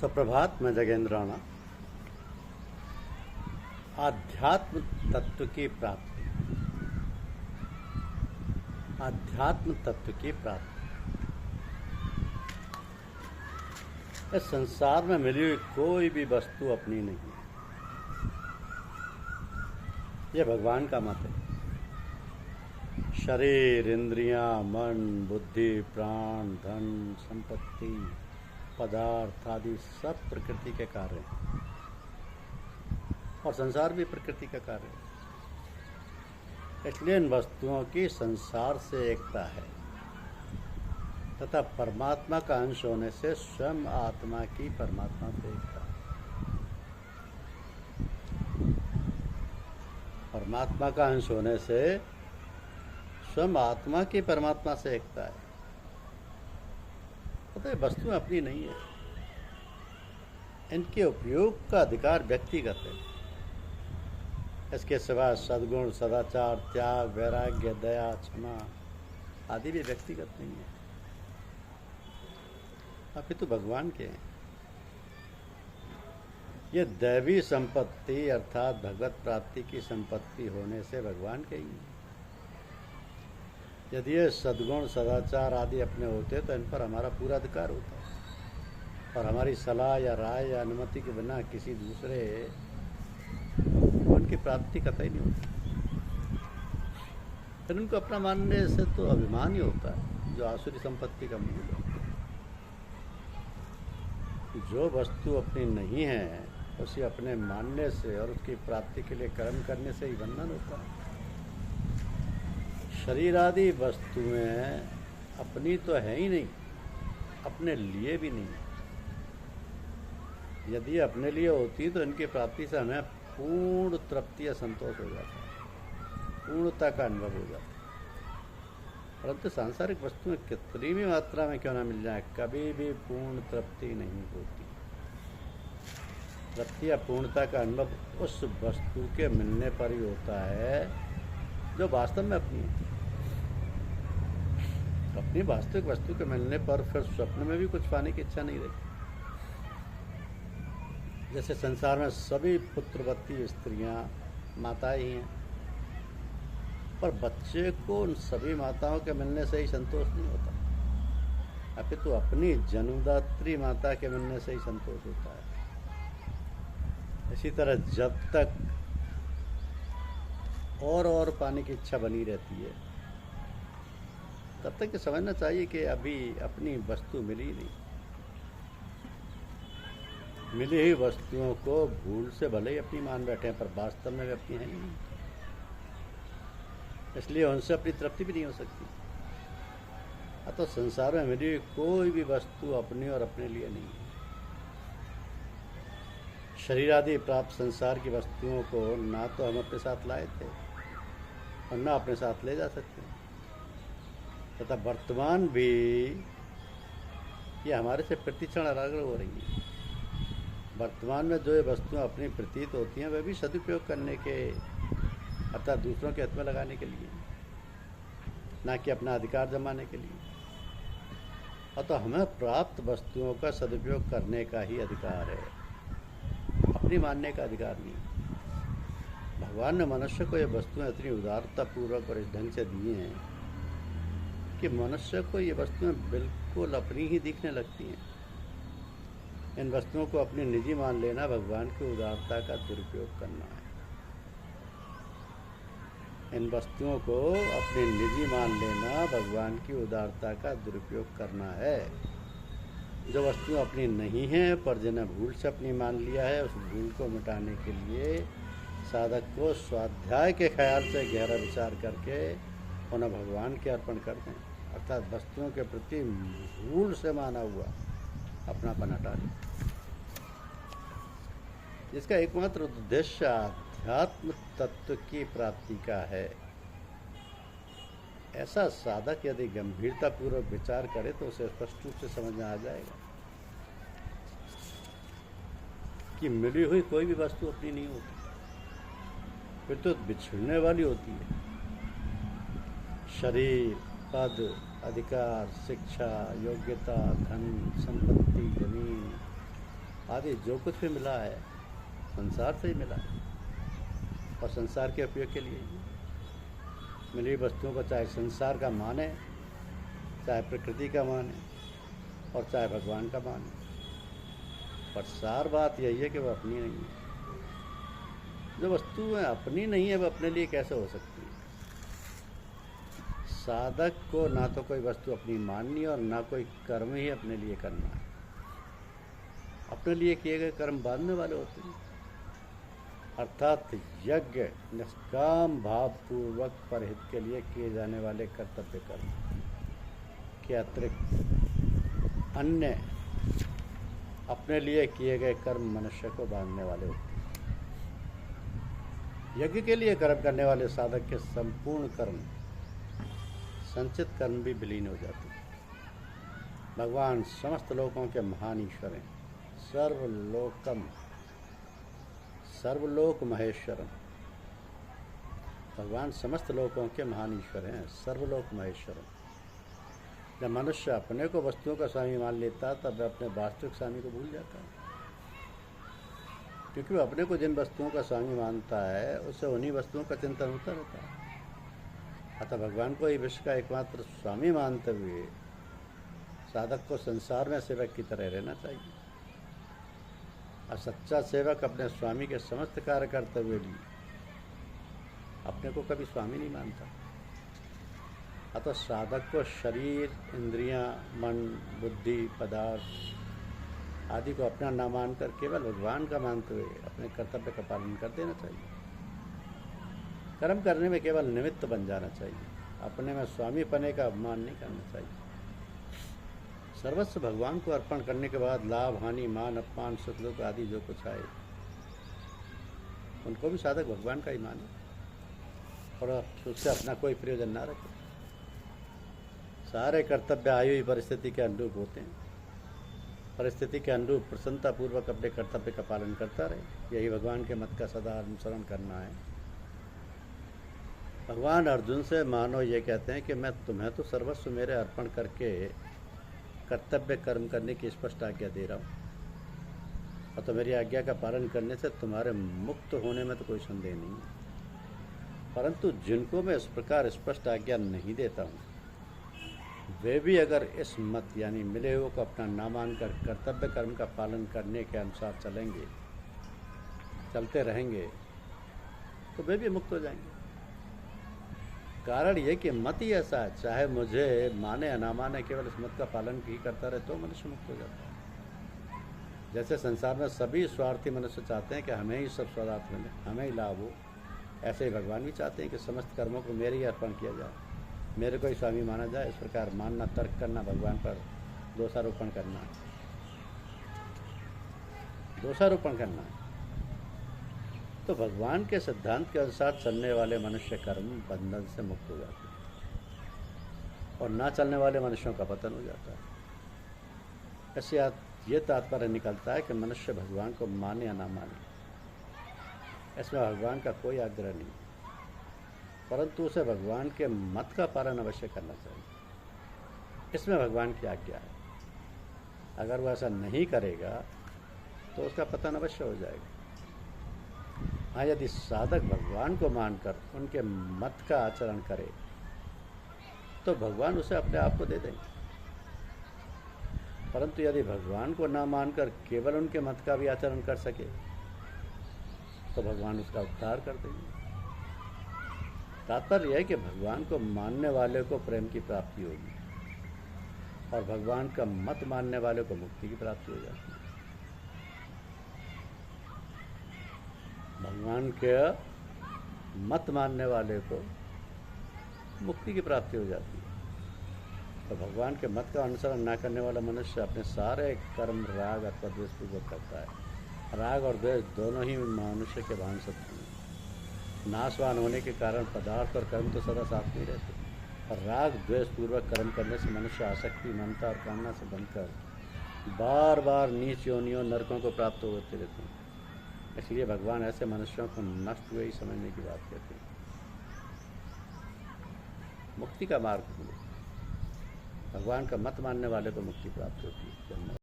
सुप्रभात। मैं जगेंद्र राणा। आध्यात्म तत्व की प्राप्ति। आध्यात्म तत्व की प्राप्ति इस संसार में मिली हुई कोई भी वस्तु अपनी नहीं है। यह भगवान का मत है। शरीर, इंद्रियां, मन, बुद्धि, प्राण, धन, संपत्ति, पदार्थ आदि सब प्रकृति के कार्य हैं और संसार भी प्रकृति का कार्य है। इसलिए इन वस्तुओं की संसार से एकता है तथा परमात्मा का अंश होने से स्वयं आत्मा की परमात्मा से एकता है। परमात्मा का अंश होने से स्वयं आत्मा की परमात्मा से एकता है। पता है, वस्तुएं अपनी नहीं है। इनके उपयोग का अधिकार व्यक्तिगत है। इसके सिवा सद्गुण, सदाचार, त्याग, वैराग्य, दया, क्षमा आदि भी व्यक्तिगत नहीं है, अपितु भगवान के हैं। ये दैवी संपत्ति अर्थात भगवत प्राप्ति की संपत्ति होने से भगवान के ही हैं। यदि ये सद्गुण, सदाचार आदि अपने होते तो इन पर हमारा पूरा अधिकार होता है और हमारी सलाह या राय या अनुमति के बिना किसी दूसरे उनकी प्राप्ति कतई नहीं होती। फिर उनको अपना मानने से तो अभिमान ही होता है, जो आसुरी संपत्ति का मूल है। जो वस्तु अपनी नहीं है उसे अपने मानने से और उसकी प्राप्ति के लिए कर्म करने से ही बंधन होता है। शरीर आदि वस्तुएं अपनी तो है ही नहीं, अपने लिए भी नहीं। यदि अपने लिए होती तो इनकी प्राप्ति से हमें पूर्ण तृप्ति या संतोष हो जाता, पूर्णता का अनुभव हो जाता। परंतु सांसारिक वस्तुएं कितनी भी मात्रा में क्यों ना मिल जाए, कभी भी पूर्ण तृप्ति नहीं होती। तृप्ति या पूर्णता का अनुभव उस वस्तु के मिलने पर ही होता है जो वास्तव में अपनी है। अपनी वास्तविक वस्तु के मिलने पर फिर स्वप्न में भी कुछ पाने की इच्छा नहीं रहती। जैसे संसार में सभी पुत्रवती स्त्रियां माताएं ही हैं, पर बच्चे को उन सभी माताओं के मिलने से ही संतोष नहीं होता, अपितु अपनी जन्मदात्री माता के मिलने से ही संतोष होता है। इसी तरह जब तक और पाने की इच्छा बनी रहती है तब तक ये समझना चाहिए कि अभी अपनी वस्तु मिली नहीं। मिली हुई वस्तुओं को भूल से भले ही अपनी मान बैठे हैं, पर वास्तव में वे अपनी हैं ही नहीं, इसलिए उनसे अपनी तृप्ति भी नहीं हो सकती। अतः संसार में मिली हुई कोई भी वस्तु अपनी और अपने लिए नहीं है। शरीर आदि प्राप्त संसार की वस्तुओं को ना तो हम अपने साथ लाए थे और ना अपने साथ ले जा सकते हैं, तथा वर्तमान भी ये हमारे से प्रतिक्षण अलग हो रही है। वर्तमान में जो ये वस्तुएं अपनी प्रतीत होती हैं वे भी सदुपयोग करने के अर्थात दूसरों के हित में लगाने के लिए, ना कि अपना अधिकार जमाने के लिए। अतः हमें प्राप्त वस्तुओं का सदुपयोग करने का ही अधिकार है, अपनी मानने का अधिकार नहीं। भगवान ने मनुष्य को ये वस्तुएं इतनी उदारता पूर्वक और इस ढंग से दी हैं कि मनुष्य को ये वस्तुएं बिल्कुल अपनी ही दिखने लगती हैं। इन वस्तुओं को अपनी निजी मान लेना भगवान की उदारता का दुरुपयोग करना है। इन वस्तुओं को अपनी निजी मान लेना भगवान की उदारता का दुरुपयोग करना है। जो वस्तुएं अपनी नहीं हैं पर जिन्हें भूल से अपनी मान लिया है, उस भूल को मिटाने के लिए साधक को स्वाध्याय के ख्याल से गहरा विचार करके उन्हें भगवान के अर्पण कर दें, अर्थात वस्तुओं के प्रति भूल से माना हुआ अपनापन हटा लें। इसका एकमात्र उद्देश्य आध्यात्म तत्व की प्राप्ति का है। ऐसा साधक यदि गंभीरतापूर्वक विचार करे तो उसे स्पष्ट रूप से समझ में आ जाएगा कि मिली हुई कोई भी वस्तु अपनी नहीं होती, फिर तो बिछड़ने वाली होती है। शरीर, पद, अधिकार, शिक्षा, योग्यता, धन, संपत्ति, जमीन आदि जो कुछ भी मिला है संसार से ही मिला है और संसार के उपयोग के लिए ही मिली वस्तुओं को चाहे संसार का माने, चाहे प्रकृति का माने और चाहे भगवान का माने, पर सार बात यही है कि वह अपनी नहीं है। जो वस्तुएं अपनी नहीं है वह अपने लिए कैसे हो सकती है? साधक को ना तो कोई वस्तु अपनी माननी और ना कोई कर्म ही अपने लिए करना है। अपने लिए किए गए कर्म बांधने वाले होते हैं, अर्थात यज्ञ निष्काम भाव पूर्वक परहित के लिए किए जाने वाले कर्तव्य कर्म के अतिरिक्त अन्य अपने लिए किए गए कर्म मनुष्य को बांधने वाले होते हैं। यज्ञ के लिए कर्म करने वाले साधक के संपूर्ण कर्म संचित कर्म भी विलीन हो जाते हैं। भगवान समस्त लोकों के महान ईश्वर हैं, सर्वलोक महेश्वरम। भगवान समस्त लोकों के महान ईश्वर हैं, सर्वलोक महेश्वरम। जब मनुष्य अपने को वस्तुओं का स्वामी मान लेता है तब वह अपने वास्तविक स्वामी को भूल जाता है, क्योंकि वह अपने को जिन वस्तुओं का स्वामी मानता है उसे उन्हीं वस्तुओं का चिंतन होता रहता है। अतः भगवान को ही विश्व का एकमात्र स्वामी मानते हुए साधक को संसार में सेवक की तरह रहना चाहिए। और सच्चा सेवक अपने स्वामी के समस्त कार्य करते हुए भी अपने को कभी स्वामी नहीं मानता। अतः साधक को शरीर, इंद्रियां, मन, बुद्धि, पदार्थ आदि को अपना न मानकर केवल भगवान का मानते हुए अपने कर्तव्य का पालन कर देना चाहिए। कर्म करने में केवल निमित्त बन जाना चाहिए, अपने में स्वामी पने का अपमान नहीं करना चाहिए। सर्वस्व भगवान को अर्पण करने के बाद लाभ, हानि, मान, अपमान, सुख दुख आदि जो कुछ आए उनको भी साधक भगवान का ही माने और उससे अपना कोई प्रयोजन ना रखे। सारे कर्तव्य आयु ही परिस्थिति के अनुरूप होते हैं। परिस्थिति के अनुरूप प्रसन्नतापूर्वक अपने कर्तव्य का पालन करता रहे, यही भगवान के मत का सदा अनुसरण करना है। भगवान अर्जुन से मानो ये कहते हैं कि मैं तुम्हें तो सर्वस्व मेरे अर्पण करके कर्तव्य कर्म करने की स्पष्ट आज्ञा दे रहा हूँ और तो मेरी आज्ञा का पालन करने से तुम्हारे मुक्त होने में तो कोई संदेह नहीं है। परंतु जिनको मैं इस प्रकार स्पष्ट आज्ञा नहीं देता हूँ वे भी अगर इस मत यानी मिले हुए को अपना ना मानकर कर्तव्य कर्म का पालन करने के अनुसार चलते रहेंगे तो वे भी मुक्त हो जाएंगे। कारण ये कि मत ही ऐसा है, चाहे मुझे माने या ना माने, केवल इस मत का पालन ही करता रहे तो मनुष्य मुक्त हो जाता है। जैसे संसार में सभी स्वार्थी मनुष्य चाहते हैं कि हमें ही सब स्वार्थ मिले, हमें ही लाभ हो, ऐसे ही भगवान भी चाहते हैं कि समस्त कर्मों को मेरे ही अर्पण किया जाए, मेरे को ही स्वामी माना जाए। इस प्रकार मानना, तर्क करना, भगवान पर दोषारोपण करना है। तो भगवान के सिद्धांत के अनुसार चलने वाले मनुष्य कर्म बंधन से मुक्त हो जाते हैं और ना चलने वाले मनुष्यों का पतन हो जाता है। ऐसे ये तात्पर्य निकलता है कि मनुष्य भगवान को माने या ना माने, इसमें भगवान का कोई आग्रह नहीं, परंतु उसे भगवान के मत का पालन अवश्य करना चाहिए। इसमें भगवान की आज्ञा है। अगर वह ऐसा नहीं करेगा तो उसका पतन अवश्य हो जाएगा। हाँ, यदि साधक भगवान को मानकर उनके मत का आचरण करे तो भगवान उसे अपने आप को दे देंगे। परंतु यदि भगवान को ना मानकर केवल उनके मत का भी आचरण कर सके तो भगवान उसका उद्धार कर देंगे। तात्पर्य यह है कि भगवान को मानने वाले को प्रेम की प्राप्ति होगी और भगवान का मत मानने वाले को मुक्ति की प्राप्ति हो जाती है। भगवान के मत मानने वाले को मुक्ति की प्राप्ति हो जाती है। तो भगवान के मत का अनुसरण न करने वाला मनुष्य अपने सारे कर्म राग अथवा द्वेषपूर्वक करता है। राग और द्वेष दोनों ही मनुष्य के महान शत्रु हैं। नाशवान होने के कारण पदार्थ और कर्म तो सदा साथ नहीं रहते, और राग द्वेष पूर्वक कर्म करने से मनुष्य आसक्ति, ममता और कामना से बनकर बार बार नीच योनियों, नरकों को प्राप्त होते रहते हैं। इसलिए भगवान ऐसे मनुष्यों को नष्ट हुए ही समझने की बात कहते हैं। मुक्ति का मार्ग भगवान का मत मानने वाले को मुक्ति प्राप्त होती है।